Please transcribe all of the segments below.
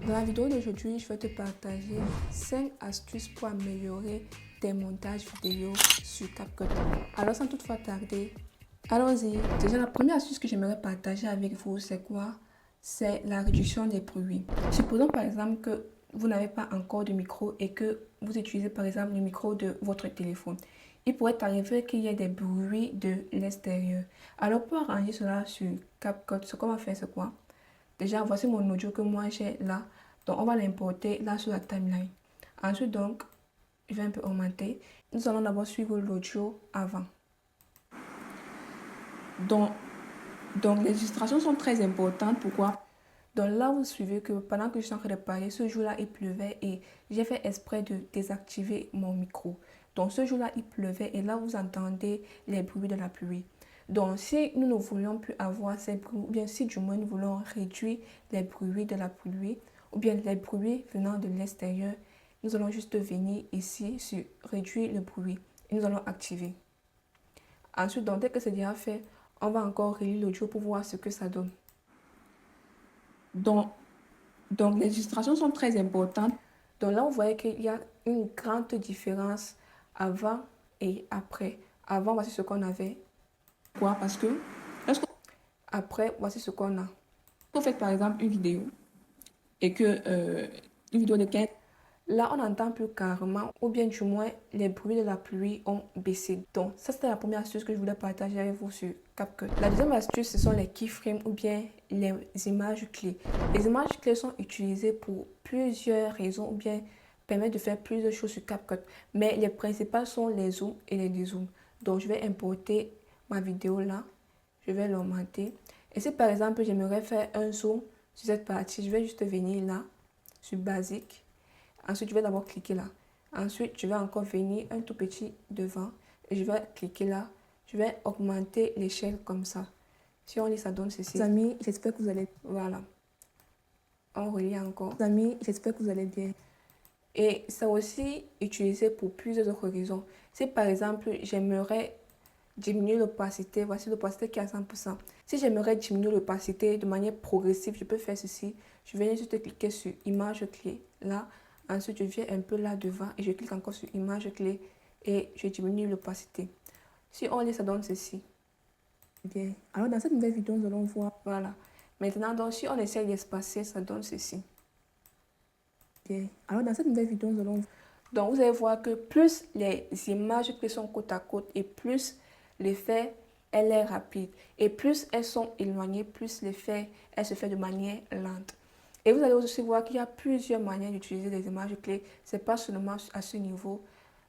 Dans la vidéo d'aujourd'hui, je vais te partager 5 astuces pour améliorer tes montages vidéo sur CapCut. Alors sans toutefois tarder, allons-y. Déjà, la première astuce que j'aimerais partager avec vous, c'est quoi? C'est la réduction des bruits. Supposons par exemple que vous n'avez pas encore de micro et que vous utilisez par exemple le micro de votre téléphone. Il pourrait arriver qu'il y ait des bruits de l'extérieur. Alors pour arranger cela sur CapCut, ce qu'on va faire, c'est quoi? Déjà, voici mon audio que moi j'ai là. Donc, on va l'importer là sur la timeline. Ensuite, donc, je vais un peu augmenter. Nous allons d'abord suivre l'audio avant. Donc, les illustrations sont très importantes. Pourquoi? Donc là, vous suivez que pendant que je suis en train de parler, ce jour-là, il pleuvait et j'ai fait exprès de désactiver mon micro. Donc ce jour-là, il pleuvait et là, vous entendez les bruits de la pluie. Donc si nous ne voulions plus avoir ces bruits, ou bien si du moins nous voulons réduire les bruits de la pluie, ou bien les bruits venant de l'extérieur, nous allons juste venir ici sur réduire le bruit et nous allons activer. Ensuite, donc, dès que c'est déjà fait, on va encore relire l'audio pour voir ce que ça donne. Donc, les illustrations sont très importantes. Donc là, vous voyez qu'il y a une grande différence avant et après. Avant, voici ce qu'on avait. Pourquoi? Parce que après, voici ce qu'on a. Vous faites par exemple une vidéo et que une vidéo de 15. Là, on n'entend plus carrément, ou bien du moins, les bruits de la pluie ont baissé. Donc, ça, c'était la première astuce que je voulais partager avec vous sur CapCut. La deuxième astuce, ce sont les keyframes ou bien les images clés. Les images clés sont utilisées pour plusieurs raisons ou bien permettent de faire plusieurs choses sur CapCut. Mais les principales sont les zooms et les dézooms. Donc, je vais importer ma vidéo là. Je vais l'augmenter. Et si par exemple, j'aimerais faire un zoom sur cette partie, je vais juste venir là, sur basique. Ensuite, je vais d'abord cliquer là. Ensuite, je vais encore venir un tout petit devant. Et je vais cliquer là. Je vais augmenter l'échelle comme ça. Si on lit, ça donne ceci. Les amis, j'espère que vous allez... Voilà. On relit encore. Les amis, j'espère que vous allez bien. Et c'est aussi utilisé pour plusieurs autres raisons. Si par exemple, j'aimerais diminuer l'opacité, voici l'opacité qui est à 100%. Si j'aimerais diminuer l'opacité de manière progressive, je peux faire ceci. Je vais juste cliquer sur image clé là. Ensuite, je viens un peu là devant et je clique encore sur image clé et je diminue l'opacité. Si on lit, ça donne ceci. Bien. Alors, dans cette nouvelle vidéo, nous allons voir. Voilà. Maintenant, donc, si on essaie d'espacer, ça donne ceci. Bien. Alors, dans cette nouvelle vidéo, nous allons... Donc, vous allez voir que plus les images qui sont côte à côte et plus l'effet, elle est rapide. Et plus elles sont éloignées, plus l'effet, elle se fait de manière lente. Et vous allez aussi voir qu'il y a plusieurs manières d'utiliser les images clés. Ce n'est pas seulement à ce niveau,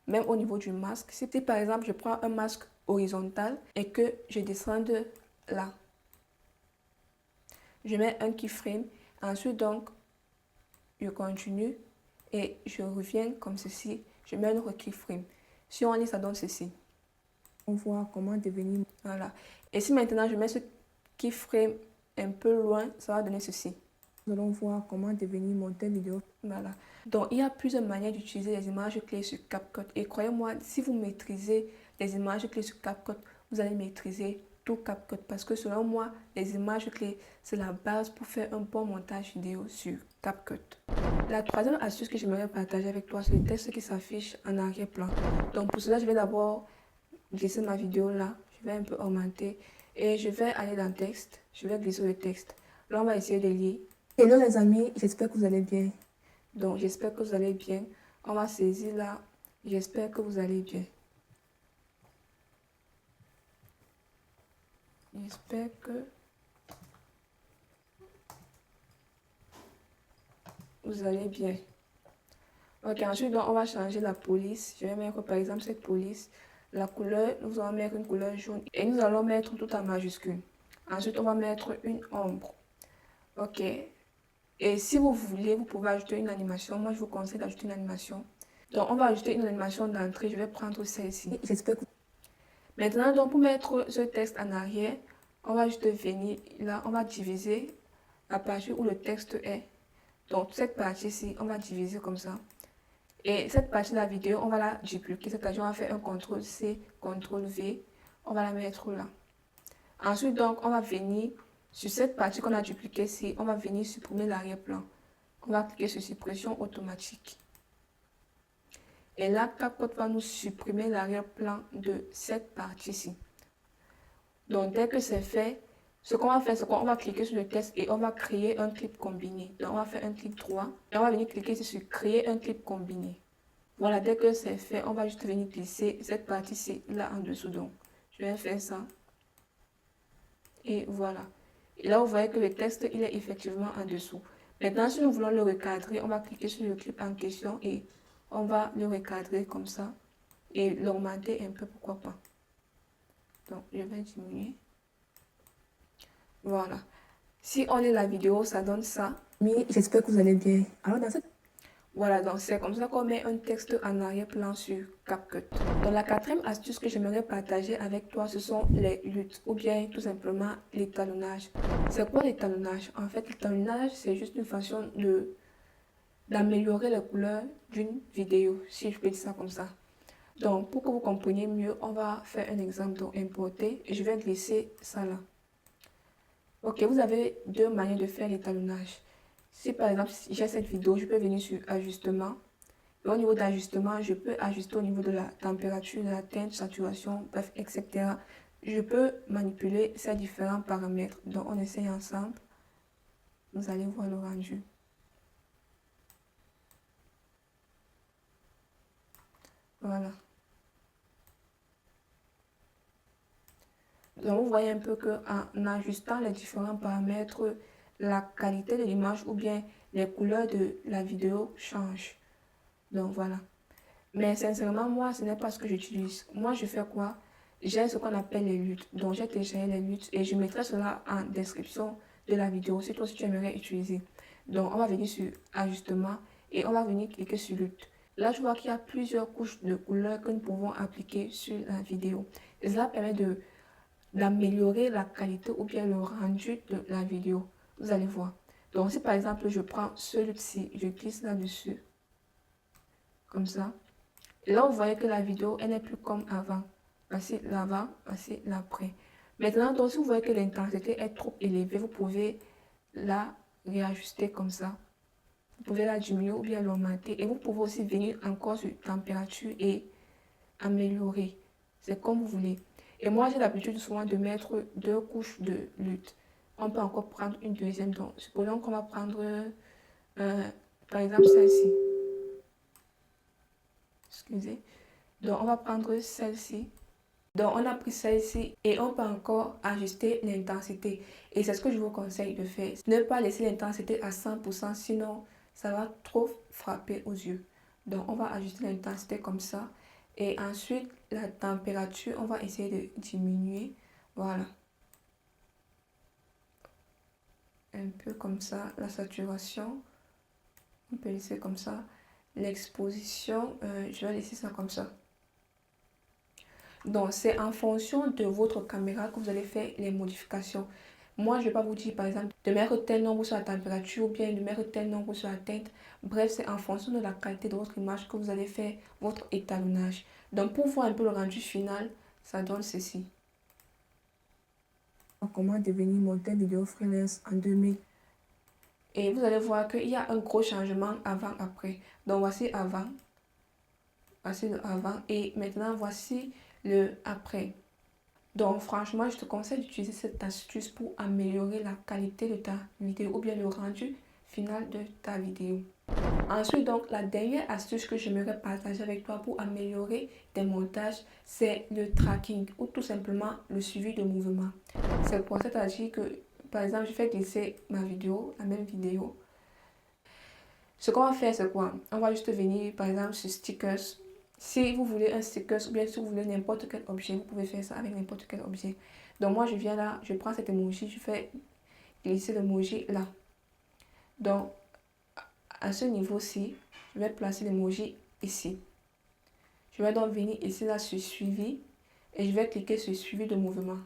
même au niveau du masque. Si par exemple, je prends un masque horizontal et que je descends là, je mets un keyframe. Ensuite, donc, je continue et je reviens comme ceci. Je mets un autre keyframe. Si on lit, ça donne ceci. On voit comment devenir. Voilà. Et si maintenant je mets ce keyframe un peu loin, ça va donner ceci. Nous allons voir comment devenir monter vidéo. Voilà. Donc, il y a plusieurs manières d'utiliser les images clés sur CapCut. Et croyez-moi, si vous maîtrisez les images clés sur CapCut, vous allez maîtriser tout CapCut. Parce que selon moi, les images clés, c'est la base pour faire un bon montage vidéo sur CapCut. La troisième astuce que j'aimerais partager avec toi, c'est le texte qui s'affiche en arrière-plan. Donc, pour cela, je vais d'abord glisser ma vidéo là. Je vais un peu augmenter. Et je vais aller dans le texte. Je vais glisser le texte. Là, on va essayer de lire. Hello les amis, j'espère que vous allez bien. Donc, j'espère que vous allez bien. On va saisir là. J'espère que vous allez bien. J'espère que vous allez bien. Ok, ensuite, donc, on va changer la police. Je vais mettre par exemple cette police. La couleur, nous allons mettre une couleur jaune. Et nous allons mettre tout en majuscule. Ensuite, on va mettre une ombre. Ok. Et si vous voulez, vous pouvez ajouter une animation. Moi, je vous conseille d'ajouter une animation. Donc, on va ajouter une animation d'entrée. Je vais prendre celle-ci. J'espère que... Maintenant, donc, pour mettre ce texte en arrière, on va juste venir là. On va diviser la partie où le texte est. Donc, cette partie-ci, on va diviser comme ça. Et cette partie de la vidéo, on va la dupliquer. C'est-à-dire, on va faire un CTRL-C, CTRL-V. On va la mettre là. Ensuite, donc, on va venir sur cette partie qu'on a dupliquée ici. On va venir supprimer l'arrière-plan. On va cliquer sur suppression automatique. Et là, CapCut va nous supprimer l'arrière-plan de cette partie-ci. Donc, dès que c'est fait, ce qu'on va faire, c'est qu'on va cliquer sur le texte et on va créer un clip combiné. Donc, on va faire un clic droit et on va venir cliquer sur créer un clip combiné. Voilà, dès que c'est fait, on va juste venir glisser cette partie-ci là en dessous. Donc, je vais faire ça. Et voilà. Et là, vous voyez que le texte, il est effectivement en dessous. Maintenant, si nous voulons le recadrer, on va cliquer sur le clip en question et on va le recadrer comme ça et l'augmenter un peu, pourquoi pas. Donc, je vais diminuer. Voilà. Si on lit la vidéo, ça donne ça. Mais j'espère que vous allez bien. Alors, dans cette Voilà, donc c'est comme ça qu'on met un texte en arrière-plan sur CapCut. Donc la quatrième astuce que j'aimerais partager avec toi, ce sont les luttes ou bien tout simplement l'étalonnage. C'est quoi l'étalonnage? En fait, l'étalonnage, c'est juste une façon d'améliorer les couleurs d'une vidéo, si je peux dire ça comme ça. Donc, pour que vous compreniez mieux, on va faire un exemple. Donc, importer, et je vais glisser ça là. Ok, vous avez deux manières de faire l'étalonnage. Si par exemple, j'ai cette vidéo, je peux venir sur ajustement. Et au niveau d'ajustement, je peux ajuster au niveau de la température, de la teinte, saturation, bref, etc. Je peux manipuler ces différents paramètres. Donc, on essaye ensemble. Vous allez voir le rendu. Voilà. Donc, vous voyez un peu qu'en ajustant les différents paramètres, la qualité de l'image ou bien les couleurs de la vidéo changent. Donc, voilà. Mais sincèrement, moi, ce n'est pas ce que j'utilise. Moi, je fais quoi? J'ai ce qu'on appelle les luttes. Donc, j'ai téléchargé les luttes et je mettrai cela en description de la vidéo si toi, si tu aimerais utiliser. Donc, on va venir sur ajustement et on va venir cliquer sur lutte. Là, je vois qu'il y a plusieurs couches de couleurs que nous pouvons appliquer sur la vidéo. Et cela permet d'améliorer la qualité ou bien le rendu de la vidéo. Vous allez voir. Donc, si par exemple, je prends celui-ci, je glisse là-dessus, comme ça. Et là, vous voyez que la vidéo, elle n'est plus comme avant. Voici l'avant, voici l'après. Maintenant, donc, si vous voyez que l'intensité est trop élevée, vous pouvez la réajuster comme ça. Vous pouvez la diminuer ou bien l'augmenter. Et vous pouvez aussi venir encore sur température et améliorer. C'est comme vous voulez. Et moi, j'ai l'habitude souvent de mettre deux couches de lutte. On peut encore prendre une deuxième. Donc, supposons qu'on va prendre, par exemple, celle-ci. Excusez. Donc, on va prendre celle-ci. Donc, on a pris celle-ci et on peut encore ajuster l'intensité. Et c'est ce que je vous conseille de faire. Ne pas laisser l'intensité à 100%, sinon ça va trop frapper aux yeux. Donc, on va ajuster l'intensité comme ça. Et ensuite, la température, on va essayer de diminuer. Voilà. Un peu comme ça. La saturation, on peut laisser comme ça. L'exposition, je vais laisser ça comme ça. Donc, c'est en fonction de votre caméra que vous allez faire les modifications. Moi, je ne vais pas vous dire, par exemple, de mettre tel nombre sur la température ou bien de mettre tel nombre sur la teinte. Bref, c'est en fonction de la qualité de votre image que vous allez faire votre étalonnage. Donc, pour voir un peu le rendu final, ça donne ceci. comment devenir monteur vidéo freelance en 2000. Et vous allez voir qu'il y a un gros changement avant-après. Donc, voici avant. Voici le avant. Et maintenant, voici le après. Donc, franchement, je te conseille d'utiliser cette astuce pour améliorer la qualité de ta vidéo ou bien le rendu final de ta vidéo. Ensuite, donc, la dernière astuce que j'aimerais partager avec toi pour améliorer tes montages, c'est le tracking ou tout simplement le suivi de mouvement. C'est pour ça que, par exemple, je fais glisser ma vidéo, la même vidéo. Ce qu'on va faire, c'est quoi? On va juste venir, par exemple, sur stickers. Si vous voulez un sticker ou bien si vous voulez n'importe quel objet, vous pouvez faire ça avec n'importe quel objet. Donc moi, je viens là, je prends cet emoji, je fais glisser l'emoji là. Donc, à ce niveau-ci, je vais placer l'emoji ici. Je vais donc venir ici là sur suivi et je vais cliquer sur suivi de mouvement.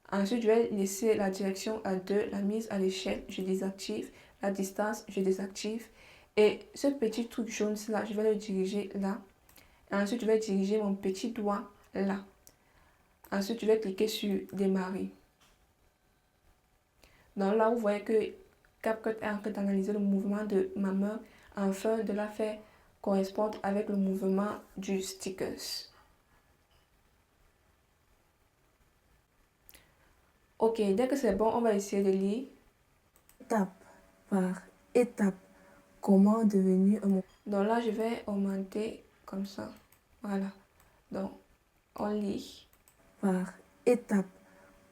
Ensuite, je vais laisser la direction à 2, la mise à l'échelle, je désactive. La distance, je désactive. Et ce petit truc jaune là, je vais le diriger là. Et ensuite, je vais diriger mon petit doigt là. Ensuite, je vais cliquer sur démarrer. Donc là, vous voyez que CapCut est en train d'analyser le mouvement de ma main afin de la faire correspondre avec le mouvement du stickers. Ok, dès que c'est bon, on va essayer de lire. Étape par étape, comment devenir un... Donc là, je vais augmenter comme ça. Voilà. Donc, on lit. Par étape,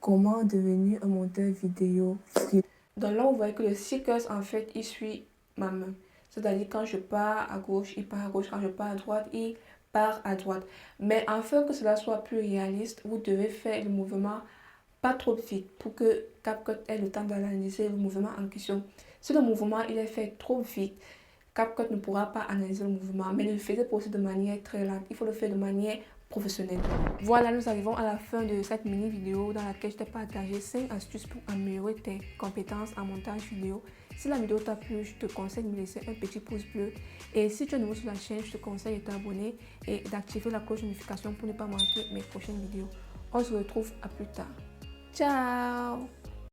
comment devenir un monteur vidéo freelance. Donc là, on voit que le stickers, en fait, il suit ma main. C'est-à-dire, quand je pars à gauche, il part à gauche. Quand je pars à droite, il part à droite. Mais afin que cela soit plus réaliste, vous devez faire le mouvement pas trop vite pour que CapCut ait le temps d'analyser le mouvement en question. Si le mouvement il est fait trop vite, CapCut ne pourra pas analyser le mouvement, mais ne le faisait pas aussi de manière très lente. Il faut le faire de manière professionnelle. Voilà, nous arrivons à la fin de cette mini vidéo dans laquelle je t'ai partagé 5 astuces pour améliorer tes compétences en montage vidéo. Si la vidéo t'a plu, je te conseille de me laisser un petit pouce bleu. Et si tu es nouveau sur la chaîne, je te conseille de t'abonner et d'activer la cloche de notification pour ne pas manquer mes prochaines vidéos. On se retrouve à plus tard. Ciao!